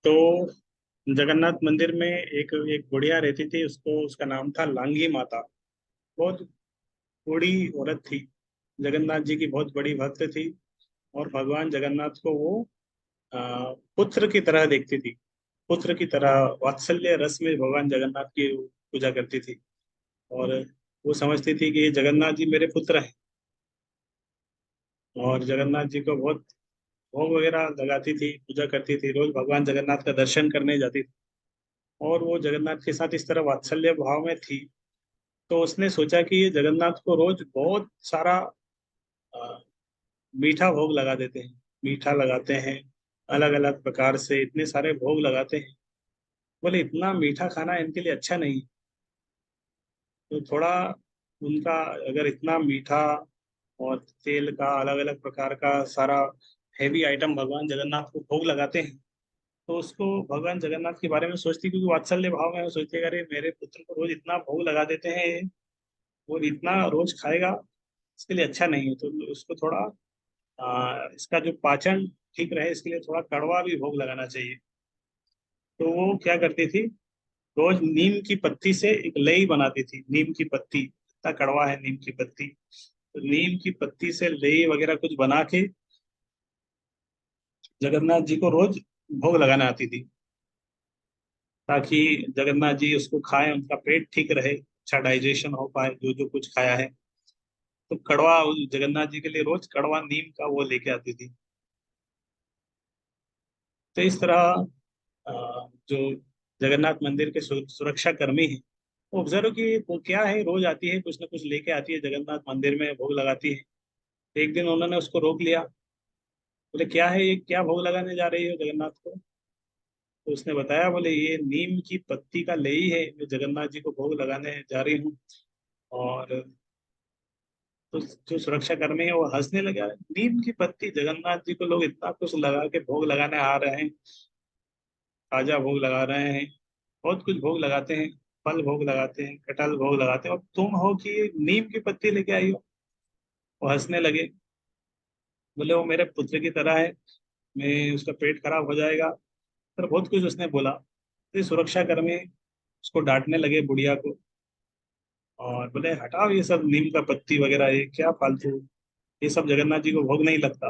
तो जगन्नाथ मंदिर में एक एक बुढ़िया रहती थी, उसको उसका नाम था लांगी माता। बहुत बूढ़ी औरत थी। जगन्नाथ जी की बहुत बड़ी भक्त थी। और भगवान जगन्नाथ को वो पुत्र की तरह देखती थी। पुत्र की तरह वात्सल्य रस में भगवान जगन्नाथ की पूजा करती थी। और वो समझती थी कि ये जगन्नाथ जी मेरे पुत्र हैं। और जगन्नाथ जी को बहुत भोग वगैरह लगाती थी, पूजा करती थी, रोज भगवान जगन्नाथ का दर्शन करने जाती थी। और वो जगन्नाथ के साथ इस तरह वात्सल्य भाव में थी। तो उसने सोचा कि ये जगन्नाथ को रोज बहुत सारा अ, मीठा भोग लगा देते हैं। मीठा लगाते हैं, अलग अलग प्रकार से इतने सारे भोग लगाते हैं। बोले इतना मीठा खाना इनके लिए अच्छा नहीं। तो थोड़ा उनका, अगर इतना मीठा और तेल का अलग अलग प्रकार का सारा हैवी आइटम भगवान जगन्नाथ को भोग लगाते हैं, तो उसको भगवान जगन्नाथ के बारे में सोचती, क्योंकि वात्सल्य भाव में वो सोचती है, अरे मेरे पुत्र को रोज इतना भोग लगा देते हैं और इतना रोज खाएगा, इसके लिए अच्छा नहीं है। तो उसको थोड़ा इसका जो पाचन ठीक रहे, इसके लिए थोड़ा कड़वा भी भोग लगाना चाहिए। तो वो क्या करती थी, रोज नीम की पत्ती से एक लई बनाती थी। नीम की पत्ती, इतना कड़वा है नीम की पत्ती, तो नीम की पत्ती से लई वगैरह कुछ बना के जगन्नाथ जी को रोज भोग लगाने आती थी, ताकि जगन्नाथ जी उसको खाएं, उनका पेट ठीक रहे, अच्छा डाइजेशन हो पाए जो जो कुछ खाया है। तो कड़वा जगन्नाथ जी के लिए रोज कड़वा नीम का वो लेके आती थी। तो इस तरह जो जगन्नाथ मंदिर के सुरक्षा कर्मी हैं, वो ऑब्जर्व की वो क्या है, रोज आती है कुछ ना कुछ लेके आती है जगन्नाथ मंदिर में, भोग लगाती है। एक दिन उन्होंने उसको रोक लिया। बोले क्या है ये, क्या भोग लगाने जा रही हो जगन्नाथ को? तो उसने बताया, बोले ये नीम की पत्ती का लेई है, मैं जगन्नाथ जी को भोग लगाने जा रही हूँ। और तो जो सुरक्षा कर्मी है वो हंसने लगा, नीम की पत्ती, जगन्नाथ जी को लोग इतना कुछ लगा के भोग लगाने आ रहे हैं, ताजा भोग लगा रहे हैं, बहुत कुछ भोग लगाते हैं, फल भोग लगाते हैं, कटहल भोग लगाते हैं, और तुम हो कि ये नीम की पत्ती लेके आई हो। वो हंसने लगे। बोले वो मेरे पुत्र की तरह है, मैं उसका पेट खराब हो जाएगा, पर बहुत कुछ उसने बोला। तो ये सुरक्षा कर्मी उसको डांटने लगे, बुढ़िया को। और बोले हटाओ ये सब नीम का पत्ती वगैरह, ये क्या फालतू, ये सब जगन्नाथ जी को भोग नहीं लगता।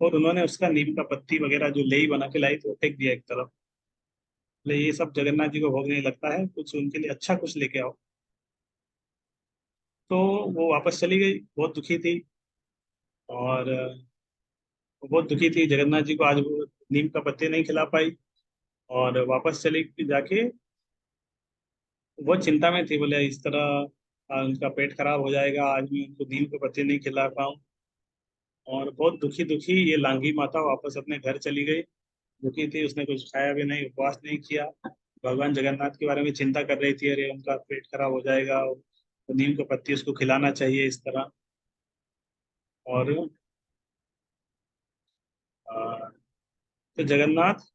और उन्होंने उसका नीम का पत्ती वगैरह जो लेई बना के लाई थी वो फेंक दिया एक तरफ। बोले ये सब जगन्नाथ जी को भोग नहीं लगता है, कुछ उनके लिए अच्छा कुछ लेके आओ। तो वो वापस चली गई, बहुत दुखी थी। और वो बहुत दुखी थी, जगन्नाथ जी को आज वो नीम का पत्ते नहीं खिला पाई। और वापस चली जाके वो चिंता में थी, बोले इस तरह उनका पेट खराब हो जाएगा, आज मैं उनको नीम के पत्ते नहीं खिला पाऊँ। और बहुत दुखी दुखी ये लांगी माता वापस अपने घर चली गई। दुखी थी, उसने कुछ खाया भी नहीं, उपवास नहीं किया। भगवान जगन्नाथ के बारे में चिंता कर रही थी, अरे उनका पेट खराब हो जाएगा, तो नीम के पत्ती उसको खिलाना चाहिए इस तरह। और अ, तो जगन्नाथ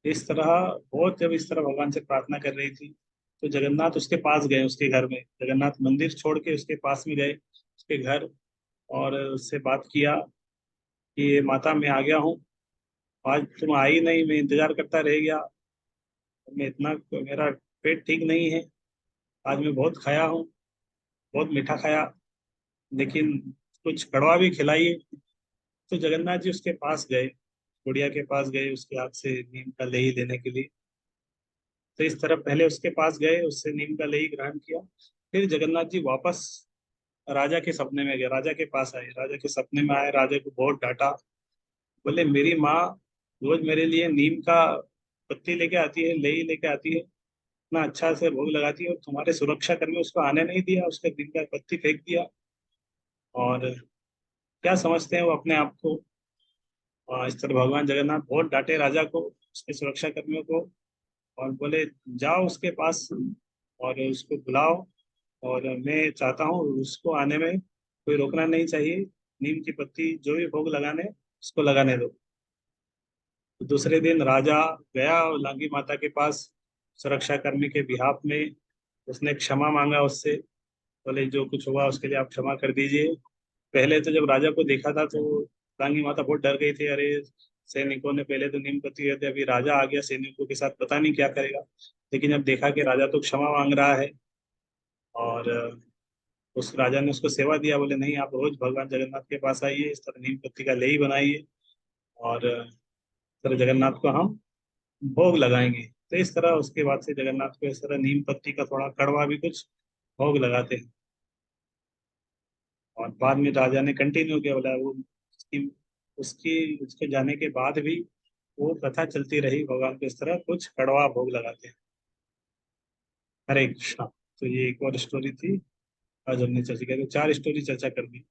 इस तरह, बहुत जब इस तरह भगवान से प्रार्थना कर रही थी, तो जगन्नाथ उसके पास गए, उसके घर में, जगन्नाथ मंदिर छोड़ के उसके पास में गए, उसके घर। और उससे बात किया कि ये माता मैं आ गया हूँ, आज तुम आई नहीं, मैं इंतजार करता रह गया, मैं इतना, मेरा पेट ठीक नहीं है, आज मैं बहुत खाया हूँ, बहुत मीठा खाया, लेकिन कुछ कड़वा भी खिलाइए। तो जगन्नाथ जी उसके पास गए, बुढ़िया के पास गए, उसके हाथ से नीम का लेही लेने के लिए। तो इस तरह पहले उसके पास गए, उससे नीम का लेही ग्रहण किया। फिर जगन्नाथ जी वापस राजा के सपने में गए, राजा के पास आए, राजा के सपने में आए, राजा को बहुत डांटा। बोले मेरी माँ रोज मेरे लिए नीम का पत्ती लेके आती है, लेई लेके आती है, इतना अच्छा से भोग लगाती है, और तुम्हारे सुरक्षा कर्मी उसको आने नहीं दिया, उसके नीम का पत्ती फेंक दिया। और क्या समझते हैं वो अपने आप को। और इस तरह भगवान जगन्नाथ बहुत डांटे राजा को, उसके सुरक्षा कर्मियों को। और बोले जाओ उसके पास और उसको बुलाओ, और मैं चाहता हूँ उसको आने में कोई रोकना नहीं चाहिए, नीम की पत्ती जो भी भोग लगाने उसको लगाने दो। तो दूसरे दिन राजा गया और लांगी माता के पास, सुरक्षा कर्मी के बिहाफ में। उसने क्षमा मांगा उससे, बोले जो कुछ हुआ उसके लिए आप क्षमा कर दीजिए। पहले तो जब राजा को देखा था तो लांगी माता बहुत डर गई थी, अरे सैनिकों ने पहले तो नीम पत्ती दिए थे, अभी राजा आ गया सैनिकों के साथ, पता नहीं क्या करेगा। लेकिन जब देखा कि राजा तो क्षमा मांग रहा है, और उस राजा ने उसको सेवा दिया, बोले नहीं आप रोज भगवान जगन्नाथ के पास आइए, इस तरह नीम पत्ती का लेई बनाइए, और इस तरह जगन्नाथ को हम भोग लगाएंगे। तो इस तरह उसके बाद से जगन्नाथ को इस तरह नीम पत्ती का थोड़ा कड़वा भी कुछ भोग लगाते हैं। और बाद में राजा ने कंटिन्यू किया, बोला वो उसकी उसकी उसके जाने के बाद भी वो प्रथा चलती रही, भगवान को इस तरह कुछ कड़वा भोग लगाते हैं। हरे कृष्णा। तो ये एक और स्टोरी थी, आज हमने चर्चा की, तो 4 स्टोरी चर्चा कर दी।